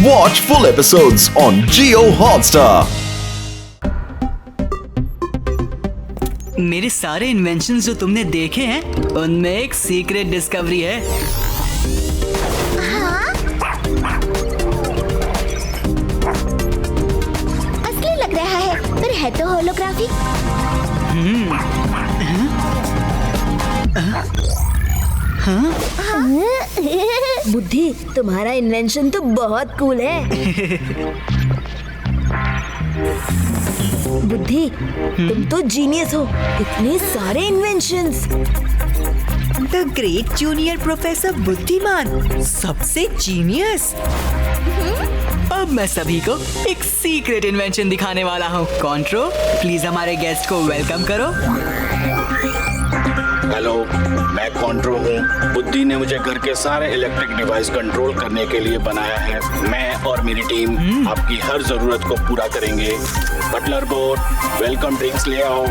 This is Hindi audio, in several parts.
Watch full episodes on Jio Hotstar. मेरे सारे इन्वेंशंस जो तुमने देखे हैं उनमें एक सीक्रेट डिस्कवरी है। असली लग रहा है पर है तो होलोग्राफी। बुद्धि, तुम्हारा इन्वेंशन तो बहुत कूल है। बुद्धि, तुम तो जीनियस हो, इतने सारे inventions. The great junior professor बुद्धिमान, सबसे जीनियस। अब मैं सभी को एक सीक्रेट इन्वेंशन दिखाने वाला हूँ। कॉन्ट्रो, प्लीज हमारे गेस्ट को वेलकम करो। हेलो, मैं कॉन्ट्रो हूँ। बुद्धि ने मुझे घर के सारे इलेक्ट्रिक डिवाइस कंट्रोल करने के लिए बनाया है। मैं और मेरी टीम आपकी हर जरूरत को पूरा करेंगे। बटलर बोट, वेलकम ड्रिंक्स ले आओ।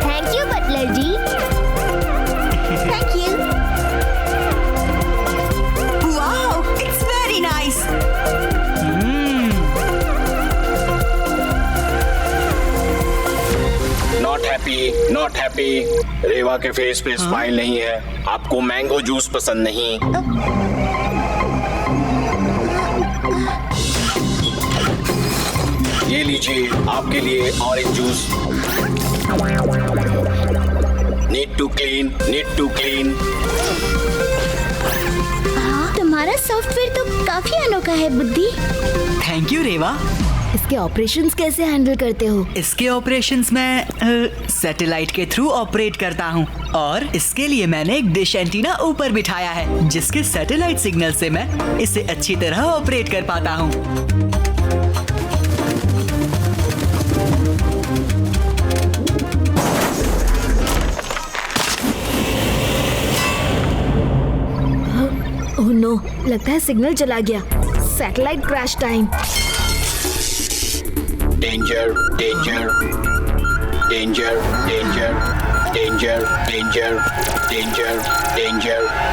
Thank you butler ji. Thank you. Wow, it's very nice. Not happy. Reva के फेस पे स्माइल नहीं है। आपको मैंगो जूस पसंद नहीं। ये लीजिए आपके लिए orange juice. Need to clean. तुम्हारा सॉफ्टवेयर तो काफी अनोखा है बुद्धि। Thank you Reva. इसके ऑपरेशंस कैसे हैंडल करते हो? इसके ऑपरेशंस मैं सैटेलाइट के थ्रू ऑपरेट करता हूँ और इसके लिए मैंने एक डिश एंटीना ऊपर बिठाया है जिसके सैटेलाइट सिग्नल से मैं इसे अच्छी तरह ऑपरेट कर पाता हूँ। ओह नो, लगता है सिग्नल चला गया। Satellite crash time. डेंजर।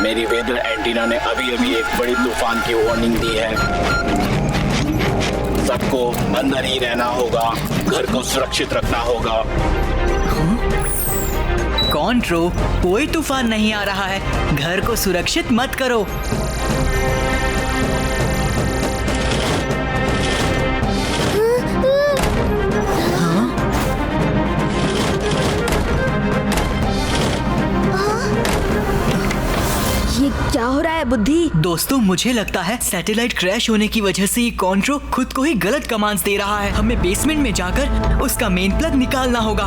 मेरी वेदर एंटीना ने अभी एक बड़ी तूफान की वार्निंग दी है। सबको अंदर ही रहना होगा, घर को सुरक्षित रखना होगा। कॉन्ट्रो, कोई तूफान नहीं आ रहा है, घर को सुरक्षित मत करो। ये क्या हो रहा है बुद्धि? दोस्तों, मुझे लगता है सैटेलाइट क्रैश होने की वजह से ये कॉन्ट्रो खुद को ही गलत कमांड्स दे रहा है। हमें बेसमेंट में जाकर उसका मेन प्लग निकालना होगा।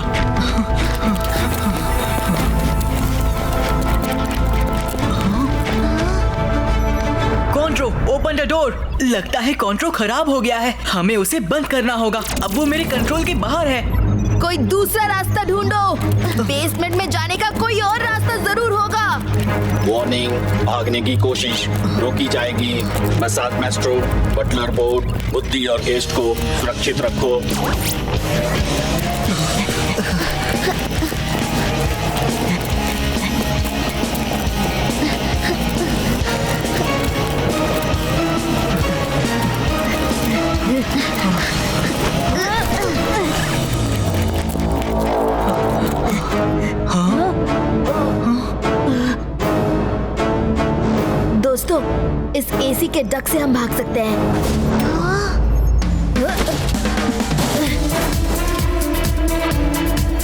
कॉन्ट्रो, ओपन द डोर। लगता है कॉन्ट्रो खराब हो गया है, हमें उसे बंद करना होगा। अब वो मेरे कंट्रोल के बाहर है। कोई दूसरा रास्ता ढूंढो। बेसमेंट में जाने का कोई और रास्ता जरूर होगा। वार्निंग, भागने की कोशिश रोकी जाएगी। मैं साथ मैस्ट्रो, बटलर बोट, बुद्धि और गेस्ट को सुरक्षित रखो। दोस्तों, इस एसी के डक से हम भाग सकते हैं।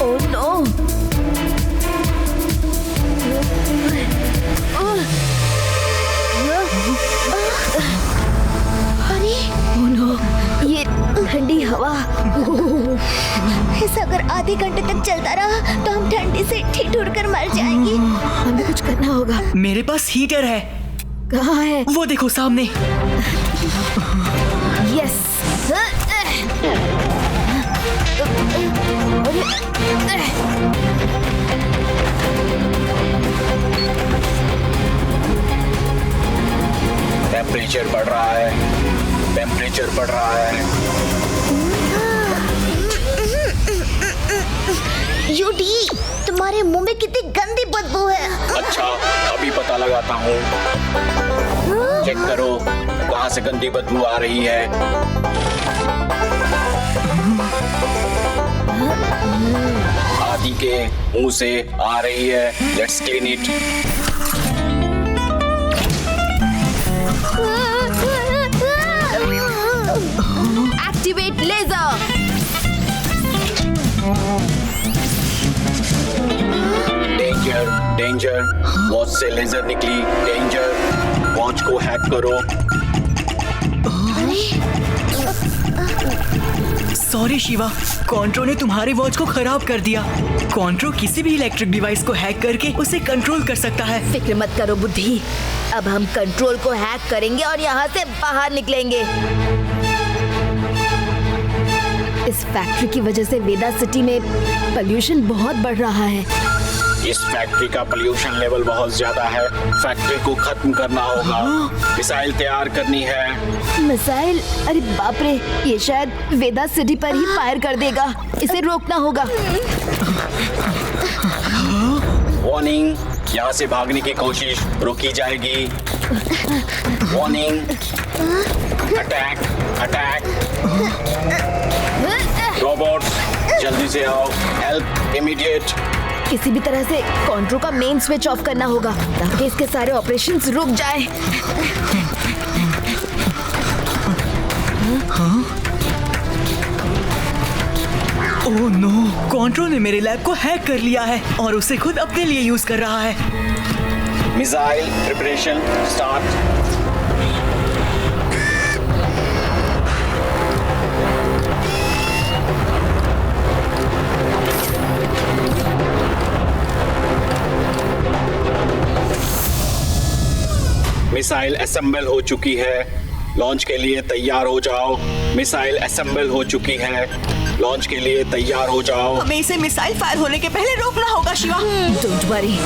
Oh no. अरे ओह नो, ये ठंडी हवा। ऐसा अगर आधे घंटे तक चलता रहा तो हम ठंडी से ठिठुर कर मर जाएंगे। हमें कुछ करना होगा। मेरे पास हीटर है। कहाँ है? वो देखो सामने। यस। टेम्परेचर बढ़ रहा है। यूडी, तुम्हारे मुंह में कितनी गंदी बदबू है। अच्छा, अभी पता लगाता हूँ। चेक करो कहाँ से गंदी बदबू आ रही है। आदि के मुंह से आ रही है। Let's clean it. Activate laser. Danger danger, watch से लेजर निकली। डेंजर, वॉच को हैक करो। सॉरी शिवा, कॉन्ट्रो ने तुम्हारे वॉच को खराब कर दिया। कॉन्ट्रो किसी भी इलेक्ट्रिक डिवाइस को हैक करके उसे कंट्रोल कर सकता है। फिक्र मत करो बुद्धि, अब हम कंट्रोल को हैक करेंगे और यहाँ से बाहर निकलेंगे। इस फैक्ट्री की वजह से वेदा सिटी में पोल्यूशन बहुत बढ़ रहा है। इस फैक्ट्री का पोल्यूशन लेवल बहुत ज्यादा है। फैक्ट्री को खत्म करना होगा। मिसाइल तैयार करनी है। मिसाइल? अरे बाप रे, ये शायद वेदा सिटी पर ही फायर कर देगा। इसे रोकना होगा। वार्निंग, यहाँ से भागने की कोशिश रोकी जाएगी। Warning, attack attack. रोबोट जल्दी से आओ, हेल्प इमीडिएट। किसी भी तरह से कॉन्ट्रो का मेन स्विच ऑफ करना होगा ताकि इसके सारे ऑपरेशंस रुक जाए। ओह नो, कॉन्ट्रो ने मेरे लैब को हैक कर लिया है और उसे खुद अपने लिए यूज कर रहा है। Missile preparation start. Missile assemble हो चुकी है। लॉन्च के लिए तैयार हो जाओ। मिसाइल असेंबल हो चुकी है। लॉन्च के लिए तैयार हो जाओ। हमें इसे मिसाइल फायर होने के पहले रोकना होगा शिवा। Don't worry.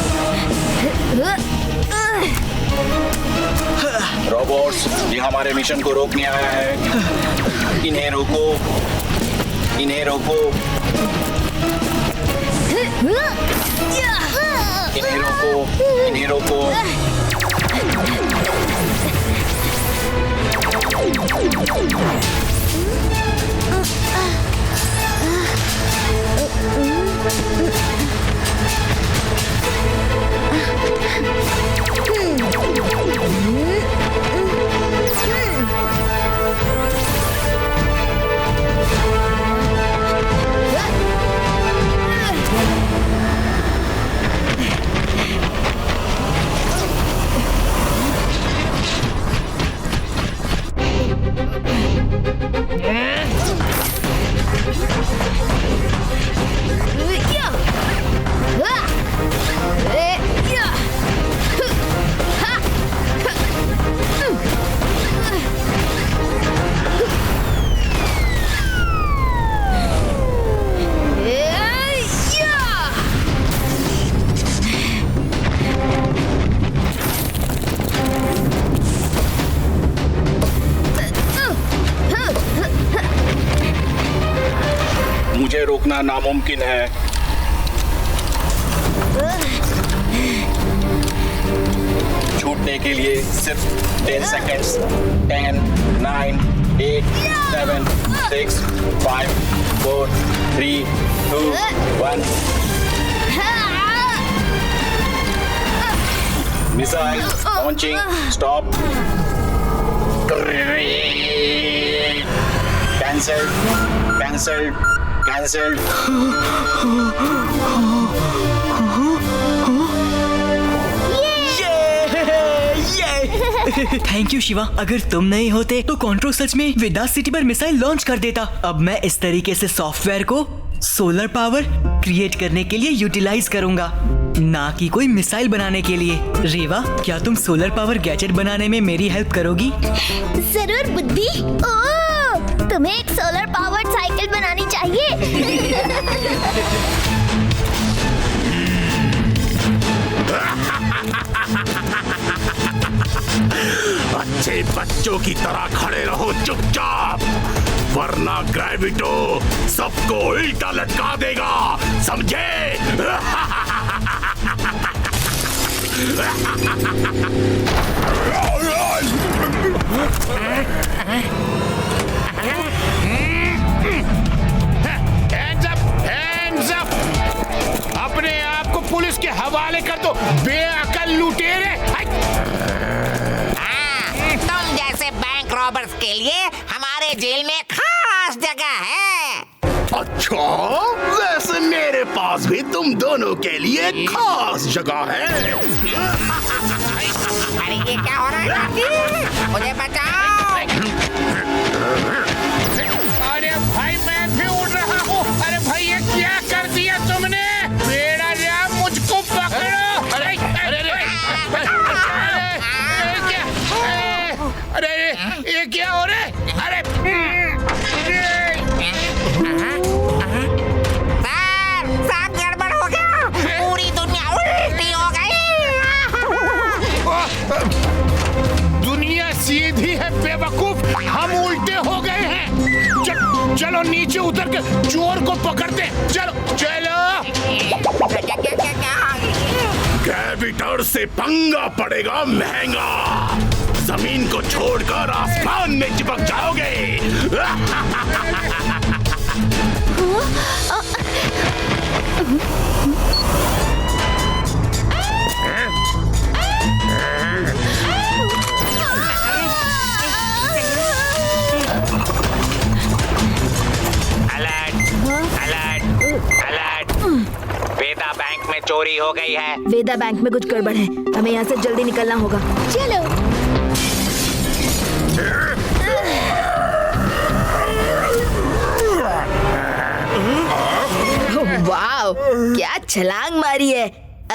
रोबोट्स, ये हमारे मिशन को रोकने आया है। इन्हें रोको, इन्हें रोको, इन्हें रोको, इन्हें रोको। मुझे रोकना नामुमकिन है। छूटने के लिए सिर्फ 10 seconds. 10, 9, 8, 7, 6, 5, 4, 3, 2, 1। Missile launching stop. Cancelled, cancelled, cancelled. Thank you Shiva, अगर तुम नहीं होते तो कॉन्ट्रो सच में वेदा सिटी पर मिसाइल लॉन्च कर देता। अब मैं इस तरीके से सॉफ्टवेयर को सोलर पावर क्रिएट करने के लिए यूटिलाइज करूंगा, ना कि कोई मिसाइल बनाने के लिए। रेवा, क्या तुम सोलर पावर गैजेट बनाने में मेरी हेल्प करोगी? जरूर बुद्धि। ओह, तुम्हें एक सोलर पावर्ड साइकिल बनानी चाहिए। अच्छे बच्चों की तरह खड़े रहो चुपचाप, वरना ग्रेविटो सबको उल्टा लटका देगा, समझे? रॉबर्स के लिए हमारे जेल में खास जगह है। अच्छा, वैसे मेरे पास भी तुम दोनों के लिए खास जगह है। अरे ये क्या हो रहा है? मुझे बचाओ। अरे भाई मैं भी उड़ रहा हूँ। अरे भाई ये क्या कर दिया तुमने? बेड़ा जा, मुझको पकड़ो। अरे अरे ये क्या हो रहा है? अरे सब गड़बड़ हो गया, पूरी दुनिया उल्टी हो गई। दुनिया सीधी है बेवकूफ, हम उल्टे हो गए हैं। चलो नीचे उतर के चोर को पकड़ते। चलो चलो। ग्रेविटर से पंगा पड़ेगा महंगा। जमीन को छोड़कर आसमान में चिपक जाओगे। अलर्ट! वेदा बैंक में चोरी हो गई है। वेदा बैंक में कुछ गड़बड़ है, हमें यहाँ से जल्दी निकलना होगा। चलो। वाव, क्या छलांग मारी है।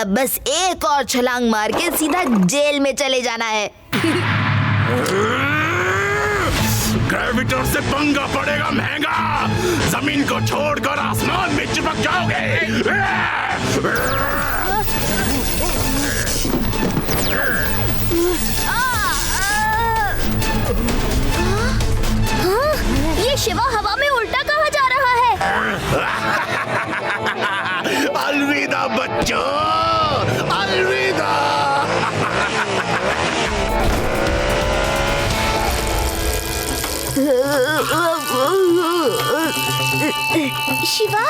अब बस एक और छलांग मार के सीधा जेल में चले जाना है। ग्रेविटर से पंगा पड़ेगा महंगा। जमीन को छोड़कर आसमान में चिपक जाओगे। ये शिवा हवा में उल्टा कहाँ जा रहा है? अलविदा बच्चों, अलविदा। शिवा?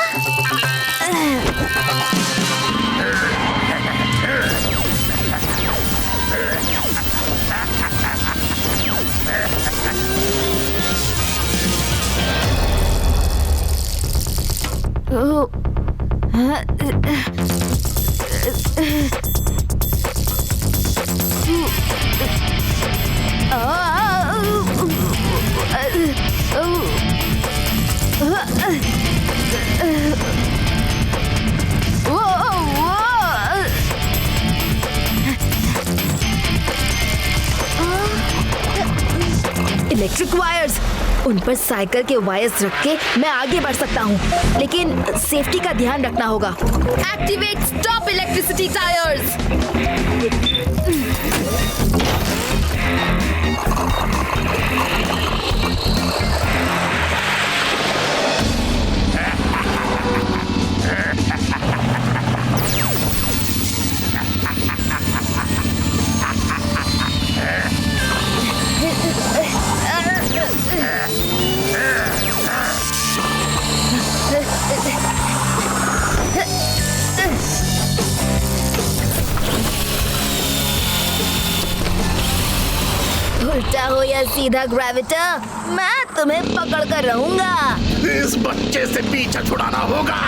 इलेक्ट्रिक वायर्स, उन पर साइकिल के वायर्स रख के मैं आगे बढ़ सकता हूँ, लेकिन सेफ्टी का ध्यान रखना होगा। Activate stop electricity tyres. उल्टा हो या सीधा ग्रेविटर, मैं तुम्हें पकड़ कर रहूंगा। इस बच्चे से पीछा छुड़ाना होगा।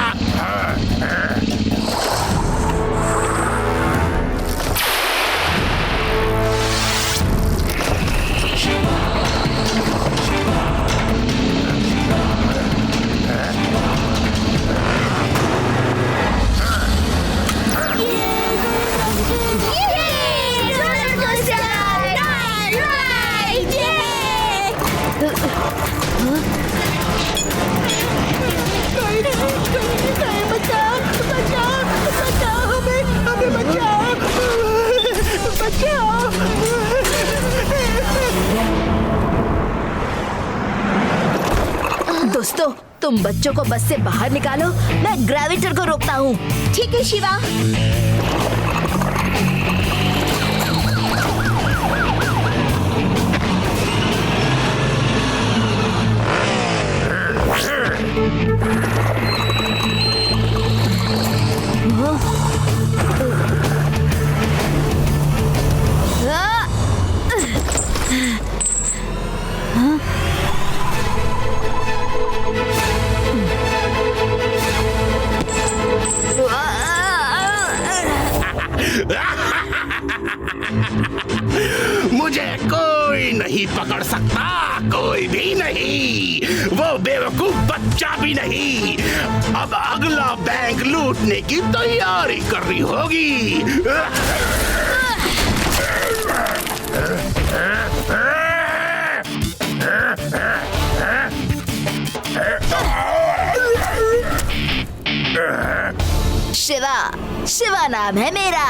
दोस्तों, तुम बच्चों को बस से बाहर निकालो, मैं ग्रेविटर को रोकता हूँ। ठीक है शिवा। मुझे कोई नहीं पकड़ सकता, कोई भी नहीं, वो बेवकूफ बच्चा भी नहीं। अब अगला बैंक लूटने की तैयारी करनी होगी। शिवा, शिवा नाम है मेरा।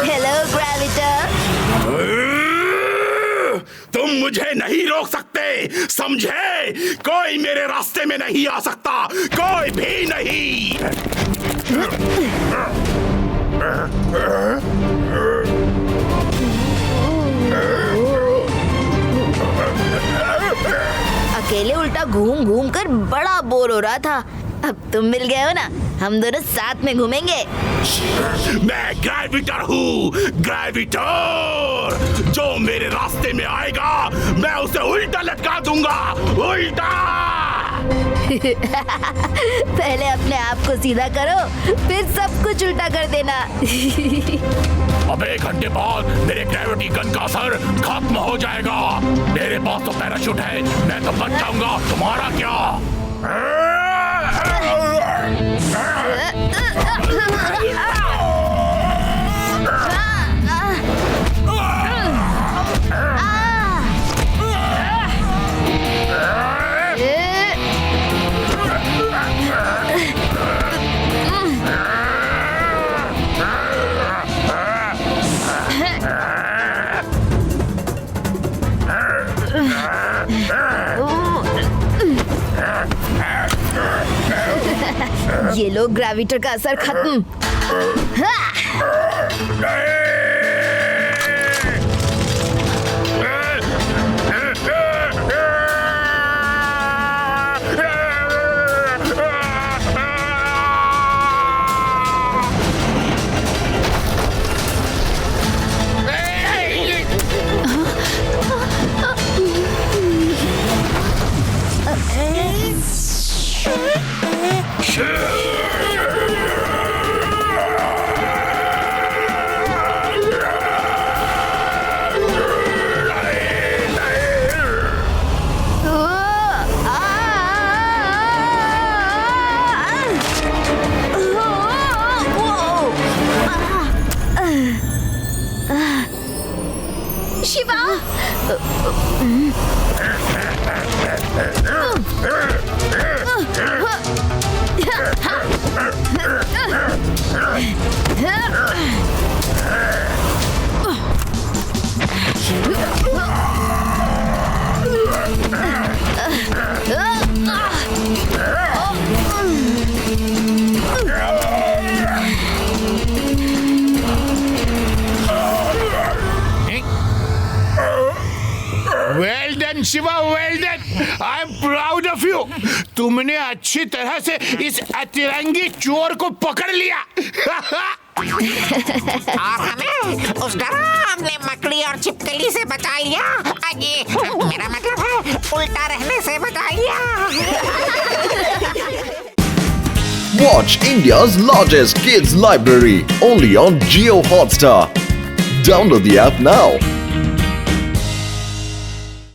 हेलो ग्रेविटर। तुम मुझे नहीं रोक सकते, समझे? कोई मेरे रास्ते में नहीं आ सकता, कोई भी नहीं। अकेले उल्टा घूम घूम कर बड़ा बोर हो रहा था। अब तुम मिल गए हो ना, हम दोनों साथ में घूमेंगे। मैं ग्रेविटर हूँ, ग्रेविटर। जो मेरे रास्ते में आएगा मैं उसे उल्टा लटका दूंगा, उल्टा। पहले अपने आप को सीधा करो, फिर सब कुछ उल्टा कर देना। अब 1 घंटे बाद मेरे ग्रेविटी गन का असर खत्म हो जाएगा। मेरे पास तो पैराशूट है, मैं तो बच जाऊंगा। तुम्हारा क्या? ये लो ग्रेविटर का असर खत्म। Shiva, well done Shiva, well done. I am proud of you. तुमने अच्छी तरह से इस अतिरंगी चोर को पकड़ लिया। और हमें उस डरावने मकड़ी और छिपकली से बचा लिया। ये मेरा मतलब है उल्टा रहने से बचा लिया। Watch India's largest kids library only on Jio Hotstar. Download the app now.